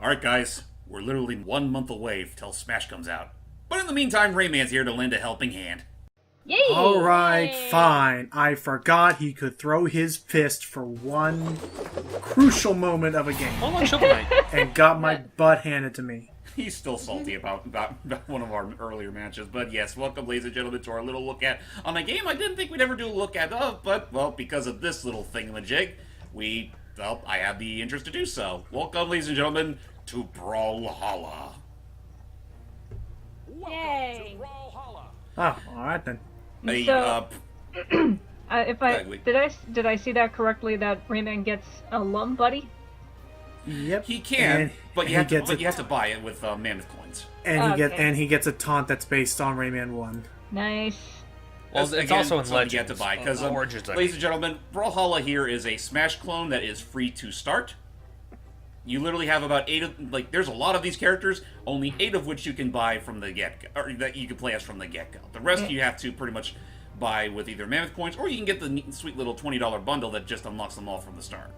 Alright, guys, we're literally 1 month away till Smash comes out. But in the meantime, Rayman's here to lend a helping hand. Yay! Alright, Yay! fine. I forgot he could throw his fist for one crucial moment of a game. Hold on, Shovel Knight. And got my butt handed to me. He's still salty about one of our earlier matches. But yes, welcome, ladies and gentlemen, to our little look at on a game I didn't think we'd ever do a look at, but, well, because of this little thingamajig, I had the interest to do so. Welcome, ladies and gentlemen, to Brawlhalla. Yay! Oh, alright then. So, if I Exactly. did I see that correctly? That Rayman gets a lum buddy. Yep. He can, And but he you have gets to buy it with mammoth coins. And he gets a taunt that's based on Rayman 1. Nice. Well, That's, it's again, also in something Legends. you have to buy because, Origins, ladies and gentlemen, Brawlhalla here is a Smash clone that is free to start. You literally have about 8 of, there's a lot of these characters, only 8 of which you can buy from the get-go, or that you can play as from the get-go. The rest you have to pretty much buy with either mammoth coins, or you can get the sweet little $20 bundle that just unlocks them all from the start.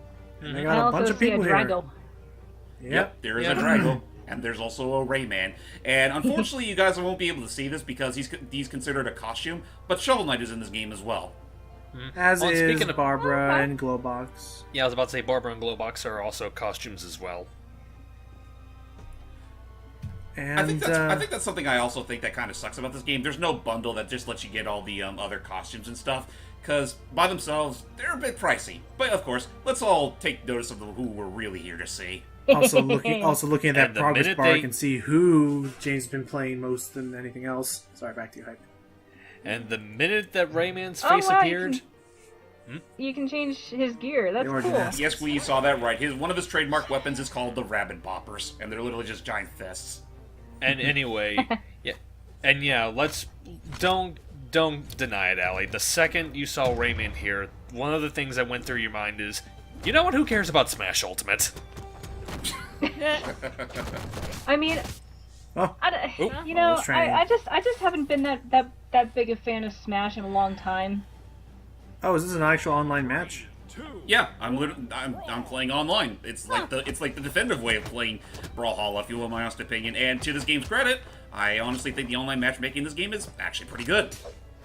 And I I got a also bunch of see a people here. Drago. Yep. There is a Drago, and there's also a Rayman. And unfortunately, you guys won't be able to see this because he's considered a costume, but Shovel Knight is in this game as well. As Well, is speaking of- Barbara Okay. and Glowbox. Yeah, I was about to say Barbara and Glowbox are also costumes as well. And I think that's something I also think that kind of sucks about this game. There's no bundle that just lets you get all the other costumes and stuff, because by themselves, they're a bit pricey. But of course, let's all take notice of who we're really here to see. also looking at that And the progress minute bar, I they- can see who James has been playing most than anything else. Sorry, back to you, Hype. And the minute that Rayman's Oh, face wow, appeared, You can change his gear. That's The origin cool. mask. Yes, we saw that right. One of his trademark weapons is called the Rabbit Boppers, and they're literally just giant fists. and anyway, let's don't deny it, Allie. The second you saw Rayman here, one of the things that went through your mind is, you know what? Who cares about Smash Ultimate? I mean, Oh, you know, almost training. I just haven't been that big a fan of Smash in a long time. oh, is this an actual online match? Yeah, I'm playing online. It's like the definitive way of playing Brawlhalla, if you will, my honest opinion. And to this game's credit, I honestly think the online matchmaking in this game is actually pretty good.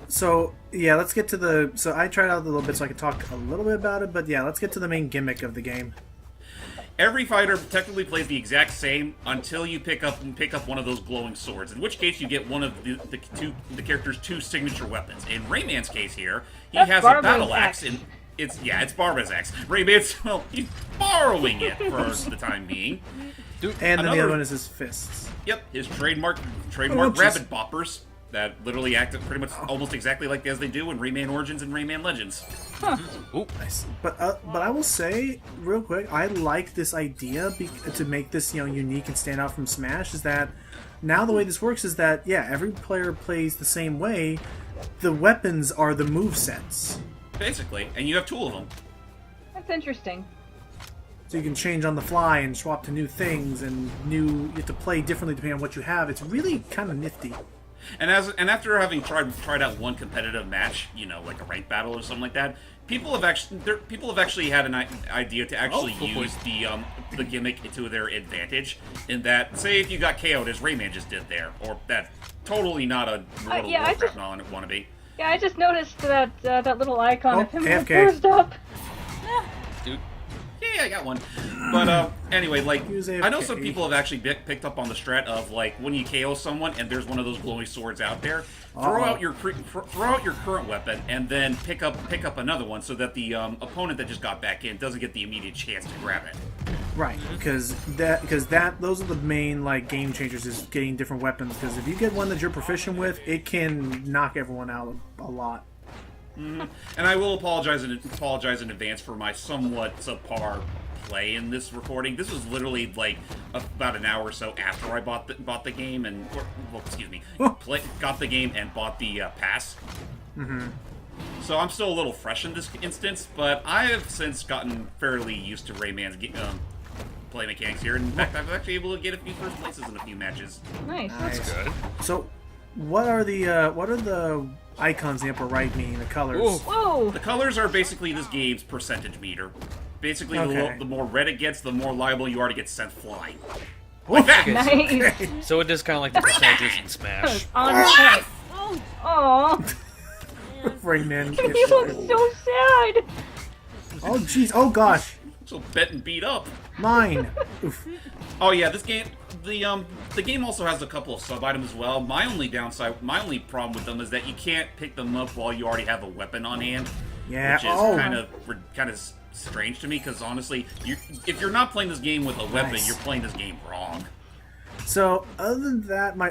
So, yeah, let's get to the... So I tried out a little bit so I could talk a little bit about it, but yeah, let's get to the main gimmick of the game. Every fighter technically plays the exact same until you pick up one of those glowing swords. In which case, you get one of the character's 2 signature weapons. In Rayman's case here, he That's has a Barbara's battle axe. axe. It's Barbara's axe. Rayman's, well, he's borrowing it for the time being. Dude, And then the Another- other one is his fists. Yep, his trademark Whoopsies. rabbit boppers that literally act pretty much almost exactly like as they do in Rayman Origins and Rayman Legends. ooh, Nice. But I will say, real quick, I like this idea to make this, unique and stand out from Smash, is that now the way this works is that, yeah, every player plays the same way. The weapons are the move sets. Basically, and you have 2 of them. That's interesting. So you can change on the fly and swap to new things, and you have to play differently depending on what you have. It's really kind of nifty. And after having tried out one competitive match, like a ranked battle or something like that, people have actually had an idea to actually use the gimmick to their advantage. In that, say if you got KO'd as Rayman just did there, or that's totally not a World of yeah, I Warcraft wannabe. Yeah, I just noticed that little icon Oh, of him AFK. first up. dude. Yeah, I got one. But anyway, He was I know AFK. some people have actually picked up on the strat of when you KO someone and there's one of those glowing swords out there, throw out your current weapon and then pick up another one so that the opponent that just got back in doesn't get the immediate chance to grab it. Right, because those are the main game changers, is getting different weapons. Because if you get one that you're proficient with, it can knock everyone out a lot. And I will apologize in advance for my somewhat subpar play in this recording. This was literally about an hour or so after I bought the game got the game and bought the pass. So I'm still a little fresh in this instance, but I have since gotten fairly used to Rayman's play mechanics here. In fact, I've actually able to get a few first places in a few matches. Nice. Nice. Good. So, what are the icons in the upper right mean? The colors. Ooh. Whoa! The colors are basically this game's percentage meter. basically Okay. the more red it gets, the more liable you are to get sent flying. Like that! Nice. So it is kind of like the percentages in Smash. On point. Oh, Rayman. he looks so sad. Oh jeez. Oh gosh. So bent and beat up. Mine. Oof. Oh yeah, this game, the game also has a couple of sub-items as well. My only problem with them is that you can't pick them up while you already have a weapon on hand. Yeah. Which is Oh. kind of strange to me, because honestly, if you're not playing this game with a weapon, Nice. you're playing this game wrong. So, other than that, my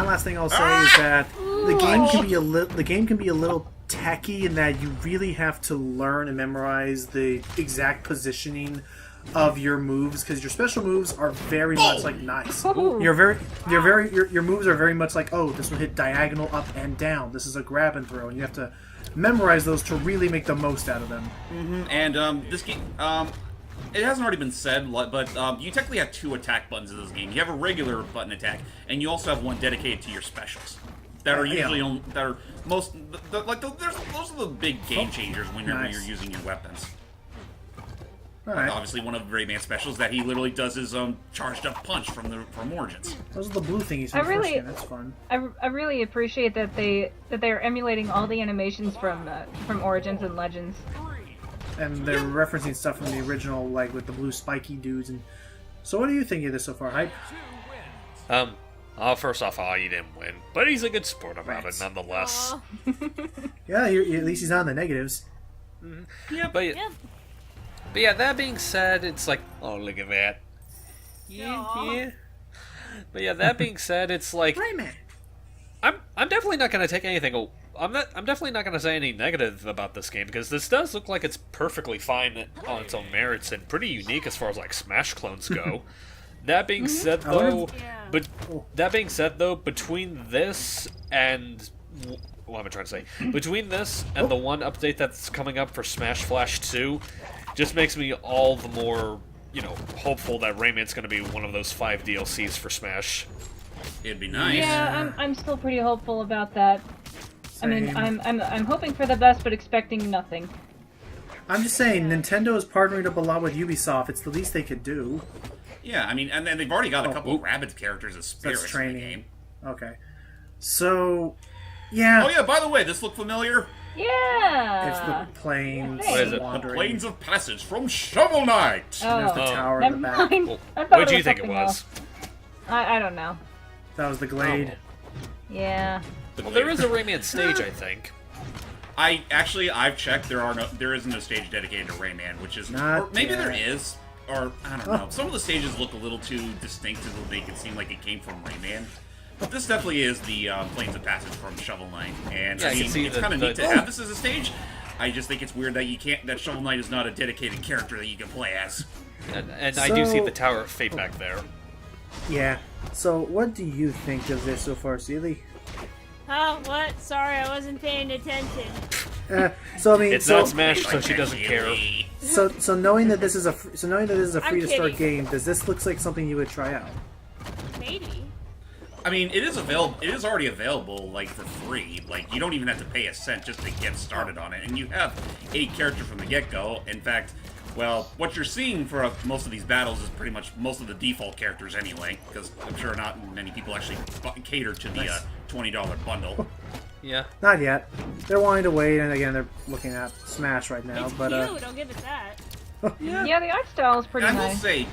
last thing I'll say is that the game can be a little techy in that you really have to learn and memorize the exact positioning of your moves, because your special moves are very much like nice. Ooh. Your moves are very much like, oh, this will hit diagonal up and down. This is a grab and throw, and you have to memorize those to really make the most out of them. And this game, it hasn't already been said, but you technically have 2 attack buttons in this game. You have a regular button attack, and you also have one dedicated to your specials. That are usually those are the big game changers whenever you're using your weapons. Alright. Obviously, one of Rayman's specials that he literally does his charged up punch from Origins. Those are the blue thingies I from the first really- game. That's fun. I really appreciate that they're emulating all the animations from Origins and Legends. And they're referencing stuff from the original, like with the blue spiky dudes. And so, what do you think of this so far, Hype? First off, he didn't win, but he's a good sport about Right. it nonetheless. Yeah, at least he's not in the negatives. But yeah, that being said, it's like, oh, look at that. Yeah. But yeah, that being said, it's like, Rayman. I'm definitely not going to take anything. I'm definitely not going to say any negative about this game, because this does look like it's perfectly fine on its own merits and pretty unique as far as like Smash clones go. That being said, though, between this and what am I trying to say? Between this and the one update that's coming up for Smash Flash 2, just makes me all the more, hopeful that Rayman's going to be one of those 5 DLCs for Smash. It'd be nice. Yeah, I'm still pretty hopeful about that. Same. I mean, I'm hoping for the best, but expecting nothing. I'm just saying, Nintendo is partnering up a lot with Ubisoft. It's the least they could do. Yeah, I mean, and then they've already got a couple of Rabbids characters as spirits That's in the training. game. Okay. So, yeah. Oh yeah, by the way, this look familiar? Yeah. It's the plains What is it? The wandering. Plains of Passage from Shovel Knight! There's the Oh, tower in never the back. mind. Well, I thought what do it you think it something was? else. I don't know. That was the glade. Yeah. Well, there is a Rayman stage, I think. I've checked. There isn't a stage dedicated to Rayman, which is Not or maybe yet. there is, or I don't know. Some of the stages look a little too distinctive to make it seem like it came from Rayman. But this definitely is the Plains of Passage from Shovel Knight, and Yeah, I I can mean, see it's the- kind of the- neat to have this as a stage. I just think it's weird that Shovel Knight is not a dedicated character that you can play as. And I do see So- the Tower of Fate back there. Yeah. So, what do you think of this so far, Seely? Oh, what? Sorry, I wasn't paying attention. So I mean, It's so, not Smash, so she doesn't care. so knowing that this is a free to start kidding. game, does this look like something you would try out? Maybe. I mean, it is available. It is already available, like for free. Like you don't even have to pay a cent just to get started on it, and you have 8 characters from the get-go. In fact, well, what you're seeing for most of these battles is pretty much most of the default characters anyway, because I'm sure not many people actually cater to the $20 bundle. Yeah. Not yet. They're wanting to wait, and again, they're looking at Smash right now. It's But cute, I'll give it that. Yeah, the art style is pretty And I will nice. say,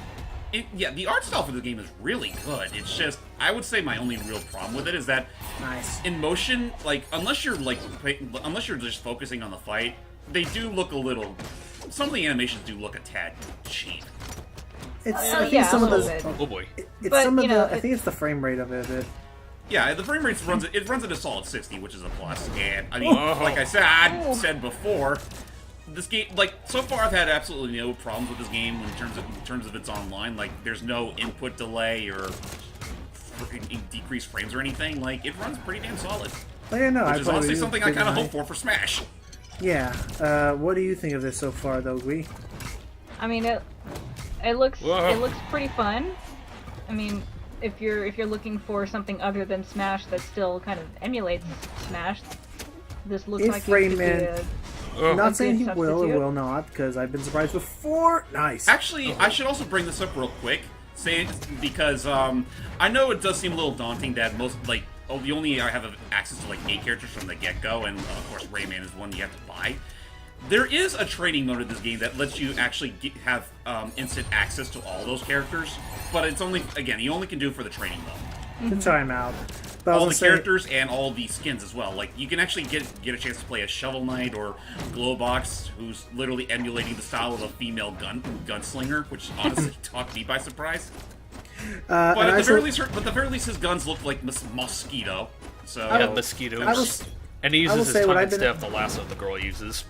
the art style for the game is really good. It's just, I would say my only real problem with it is that nice. in motion, like unless you're just focusing on the fight, they do look a little. Some of the animations do look a tad cheap. It's Oh, I think yeah, some a of little those. bit. Oh boy. It's But, some of you know, the. I think it's the frame rate of it. Yeah, the frame rate runs at a solid 60, which is a plus. And I mean, like I said before, this game, like so far, I've had absolutely no problems with this game in terms of its online. Like, there's no input delay or decreased frames or anything. Like, it runs pretty damn solid, But yeah, no, which I is thought honestly it was something I pretty kind of nice. hope for Smash. Yeah. What do you think of this so far, though, Gui? I mean, it looks Whoa. pretty fun. I mean, if you're looking for something other than Smash that still kind of emulates Smash, this looks If like it could be Rayman- Not saying he good will or substitute. will not, because I've been surprised before. Nice. Actually, I should also bring this up real quick, because I know it does seem a little daunting that you only have access to like 8 characters from the get-go, and of course Rayman is one you have to buy. There is a training mode in this game that lets you actually have instant access to all those characters, but it's only, again, you only can do it for the training mode. To try him out. But I was All gonna the say- characters and all the skins as well. Like, you can actually get a chance to play a Shovel Knight or Glowbox, who's literally emulating the style of a female gunslinger, which honestly caught me by surprise. But at the very least, his guns look like Mosquito. So Yeah, mosquitoes. And he I will uses say his what tongue I've been- instead of the lasso the girl uses.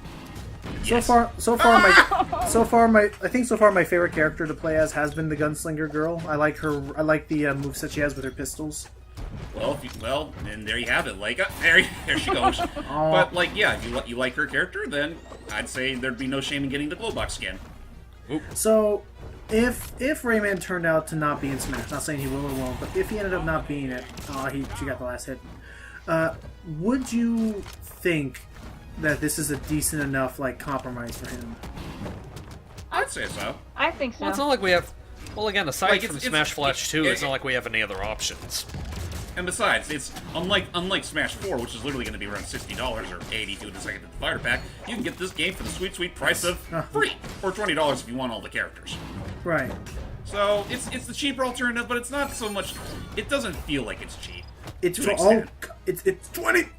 So far, I think so far my favorite character to play as has been the gunslinger girl. I like her. I like the moveset she has with her pistols. well, and there you have it. Like, there she goes. But like, yeah, if you like her character, then I'd say there'd be no shame in getting the Glowbox skin. So, if Rayman turned out to not be in Smash, not saying he will or won't, but if he ended up not being it, she got the last hit. Would you think that this is a decent enough compromise for him? I'd say so. I think so. Well, it's not like we have. Well, again, aside Like, from it's- Smash Flash 2, it's it- not like we have any other options. And besides, it's unlike Smash 4, which is literally going to be around $60 or $80 if you decide to get the fighter pack. You can get this game for the sweet price of free, or $20 if you want all the characters. Right. So it's the cheaper alternative, but it's not so much. It doesn't feel like it's cheap. It's To an it's 25.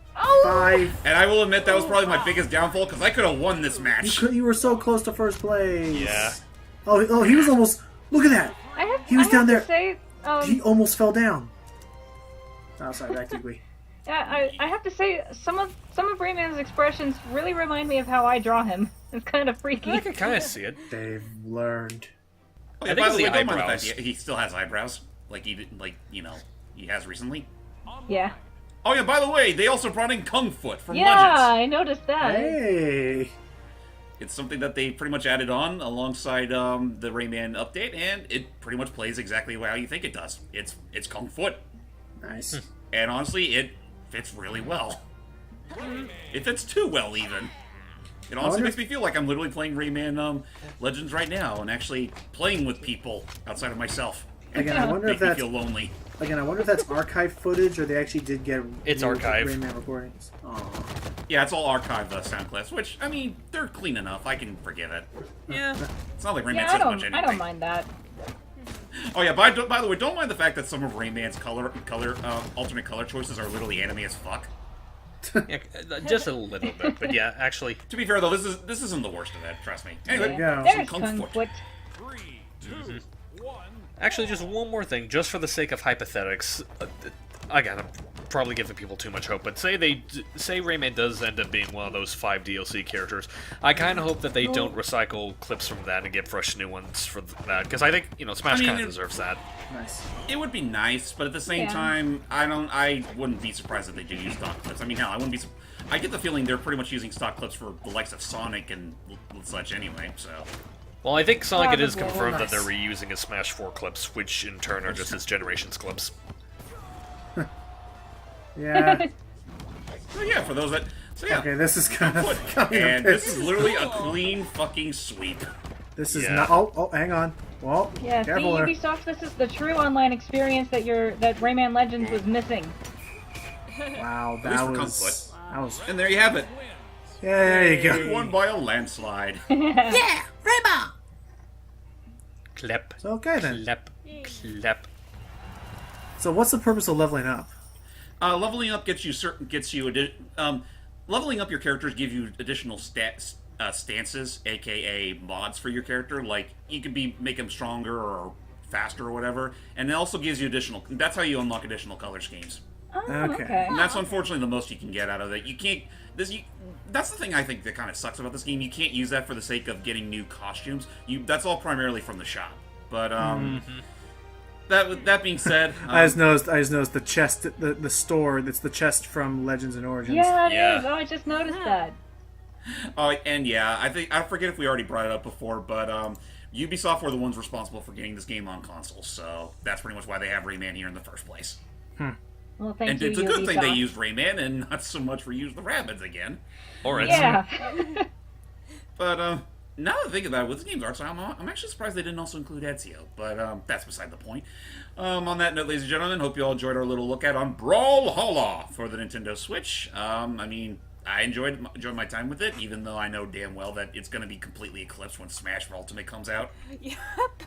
And I will admit that was probably my biggest downfall because I could have won this match. You were so close to first place. Yeah. Oh, he was almost. Look at that. He was down there. To say, He almost fell down. Oh, sorry, back to Gui. yeah, I have to say some of Rayman's expressions really remind me of how I draw him. It's kind of freaky. I can kind of see it. They've learned. Oh, yeah, I think by it's the way, the don't mind the eyebrows. fact he still has eyebrows, he has recently. Yeah. Oh yeah, by the way, they also brought in Kung Foot from Yeah, Legends. I noticed that. Hey. It's something that they pretty much added on alongside the Rayman update, and it pretty much plays exactly how you think it does. It's Kung Foot, Nice. and honestly, it fits really well. It fits too well, even. It honestly wonder- makes me feel like I'm literally playing Rayman Legends right now, and actually playing with people outside of myself. Again, I wonder if Make me that's feel lonely. archive footage or they actually did get It's real archive. Rayman recordings. Oh. Yeah, it's all archived sound clips, which, I mean, they're clean enough. I can forgive it. Yeah. It's not like Rayman Yeah, says much anyway. I don't mind that. Oh yeah, by the way, don't mind the fact that some of Rayman's alternate color choices are literally anime as fuck. Yeah, just a little bit, but yeah, actually, To be fair though, this isn't the worst of it. Trust me. Anyway, you go. There's Kung Kung Foot. Foot. actually, just one more thing, just for the sake of hypothetics. Again, I'm probably giving people too much hope, but say Rayman does end up being one of those 5 DLC characters. I kind of hope that they don't recycle clips from that and get fresh new ones for that, because I think Smash I mean, kind it- of deserves that. Nice. it would be nice, but at the same Yeah. time, I wouldn't be surprised if they do use stock clips. I mean, hell, I wouldn't be. I get the feeling they're pretty much using stock clips for the likes of Sonic and such anyway. So Well, I think Sonic it is Probably. confirmed that Nice. they're reusing his Smash 4 clips, which in turn are just his Generations clips. Yeah. so yeah, for those that yeah. Okay, this is kind of. And this is literally a clean fucking sweep. This is Yeah. not. Oh, hang on. Well, Yeah, see, careful there. Ubisoft, this is the true online experience that Rayman Legends was missing. Wow, least that for was. That was. And there you have it. Yeah, there you He go. won by a landslide. Clap, So, okay then. clap, clap. So, what's the purpose of leveling up? Leveling up leveling up your characters give you additional stances, aka mods for your character. Like you could make them stronger or faster or whatever, and it also gives you additional. That's how you unlock additional color schemes. Oh, Okay. okay. And that's unfortunately the most you can get out of it. You can't. That's the thing I think that kind of sucks about this game. You can't use that for the sake of getting new costumes. That's all primarily from the shop. But that being said, I just noticed the chest, the store. That's the chest from Legends and Origins. Yeah, it Yeah. is. Oh, I just noticed that. and yeah, I forget if we already brought it up before, but Ubisoft were the ones responsible for getting this game on consoles, so that's pretty much why they have Rayman here in the first place. Well, thank And you, it's a good thing they Ubisoft. used Rayman and not so much reused the Rabbids again. Or it's Yeah. But now that I think about it, with this game's art style, I'm actually surprised they didn't also include Ezio. But that's beside the point. On that note, ladies and gentlemen, hope you all enjoyed our little look at on Brawlhalla for the Nintendo Switch. I mean, I enjoyed my time with it, even though I know damn well that it's going to be completely eclipsed when Smash for Ultimate comes out. Yep.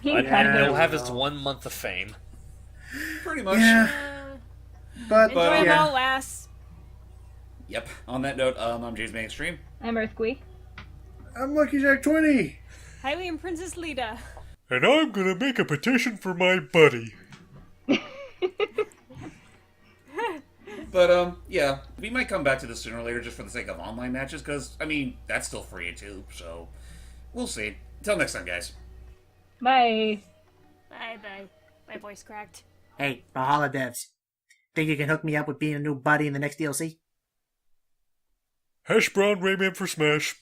But Yeah. it'll have its 1 month of fame. Pretty much. Yeah, but Enjoy it yeah. while it lasts. Yep. On that note, I'm JamesmanXtreme. I'm Earthquake. I'm Lucky Jack 20. Hylie and Princess Lita. And I'm gonna make a petition for my buddy. But yeah, we might come back to this sooner or later just for the sake of online matches, because I mean that's still free too. So we'll see. Until next time, guys. Bye. Bye bye. My voice cracked. Hey, Brawlhalla devs. Think you can hook me up with being a new buddy in the next DLC? Hash brown Rayman for Smash.